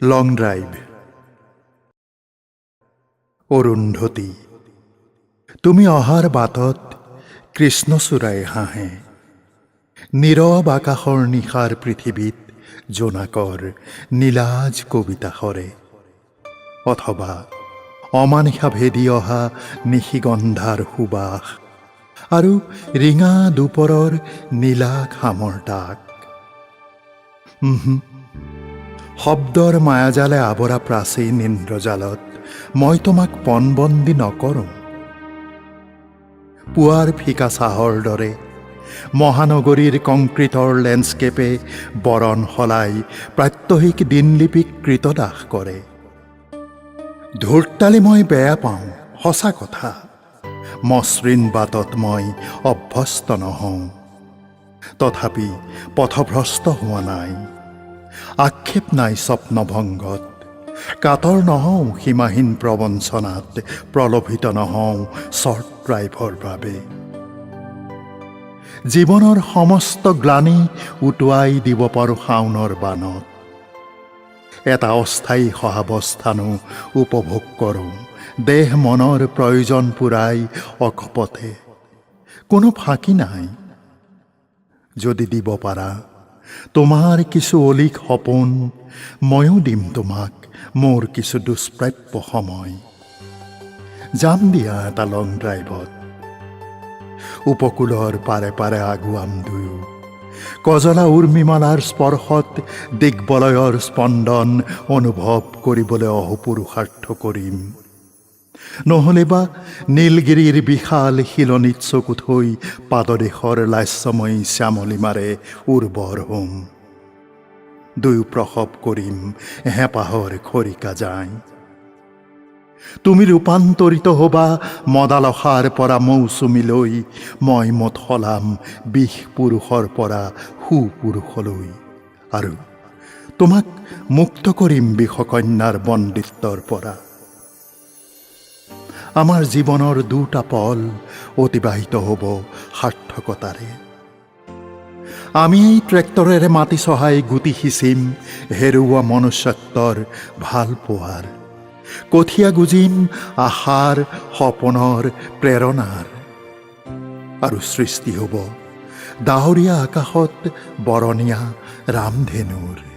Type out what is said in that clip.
লং drive. Arundhati, তুমি অহাৰ বাটত কৃষ্ণচূড়াই হাঁহে। নীৰৱ আকাশৰ নিশাৰ পৃথিৱীত জোনাকৰ নীলাজ কবিতা সৰে। অথবা অমানিশা ভেদি অহা নিশিগন্ধাৰ সুবাস আৰু ৰিঙা দুপৰৰ নীলা খামৰ ডাক। শব্দৰ মায়াজালে আৱৰা প্ৰাচীন ইন্দ্ৰজালত মই তোমাক পণবন্দী নকৰোঁ। পুৱাৰ ফিকা চাহৰ দৰে মহানগৰীৰ কংক্ৰিটৰ লেণ্ডস্কেপে বৰণ সলাই প্ৰাত্যহিক দিনলিপিক কৃতদাস কৰে। ধূৰ্তালি মই বেয়া পাওঁ, সঁচা কথা। মসৃণ বাটত মই অভ্যস্ত নহওঁ, তথাপি পথভ্ৰষ্ট হোৱা নাই। আক্ষেপ নাই স্বপ্নভংগত, কাতৰ নহওঁ সীমাহীন প্ৰবঞ্চনাত, প্ৰলোভিত নহওঁ শ্বৰ্ট ড্ৰাইভৰ বাবে। জীৱনৰ সমস্ত গ্লানি উটুৱাই দিব পাৰোঁ শাওনৰ বানত। এটা অস্থায়ী সহাৱস্থানো উপভোগ কৰোঁ, দেহ মনৰ প্ৰয়োজন পূৰাই অকপথে। কোনো ফাঁকি নাই। যদি দিব পাৰা তোমাৰ কিছু অলিক সপোন, ময়ো দিম তোমাক মোৰ কিছু দুষ্প্ৰাপ্য সময়। যাম দিয়া এটা লং ড্ৰাইভত, উপকূলৰ পাৰে পাৰে আগুৱাম দুয়ো। কজলা উৰ্মিমালাৰ স্পৰ্শত দিগ্বলয়ৰ স্পন্দন অনুভৱ কৰিবলৈ অহোপুৰুষাৰ্থ কৰিম। নহ'লে বা নীলগিৰিৰ বিশাল শিলনিত চকু থৈ পাদদেশৰ লাস্যময়ী শ্যামলিমাৰে উৰ্বৰ হ'ম। দুয়ো প্ৰসৱ কৰিম হেঁপাহৰ খৰিকা যায়। তুমি ৰূপান্তৰিত হ'বা মদালসাৰ পৰা মৌচুমীলৈ, মই মত সলাম বিষ পুৰুষৰ পৰা সুপুৰুষলৈ। আৰু তোমাক মুক্ত কৰিম বিষকন্যাৰ বন্দিত্বৰ পৰা। আমাৰ জীৱনৰ দুটা পল অতিবাহিত হ'ব সাৰ্থকতাৰে। আমি এই ট্ৰেক্টৰেৰে মাটি চহাই গুটি সিঁচিম হেৰুওৱা মনুষ্যত্বৰ ভাল পোৱাৰ। কঠীয়া গুজিম আশাৰ সপোনৰ প্ৰেৰণাৰ। আৰু সৃষ্টি হ'ব ডাৱৰীয়া আকাশত বৰণীয়া ৰামধেনুৰ।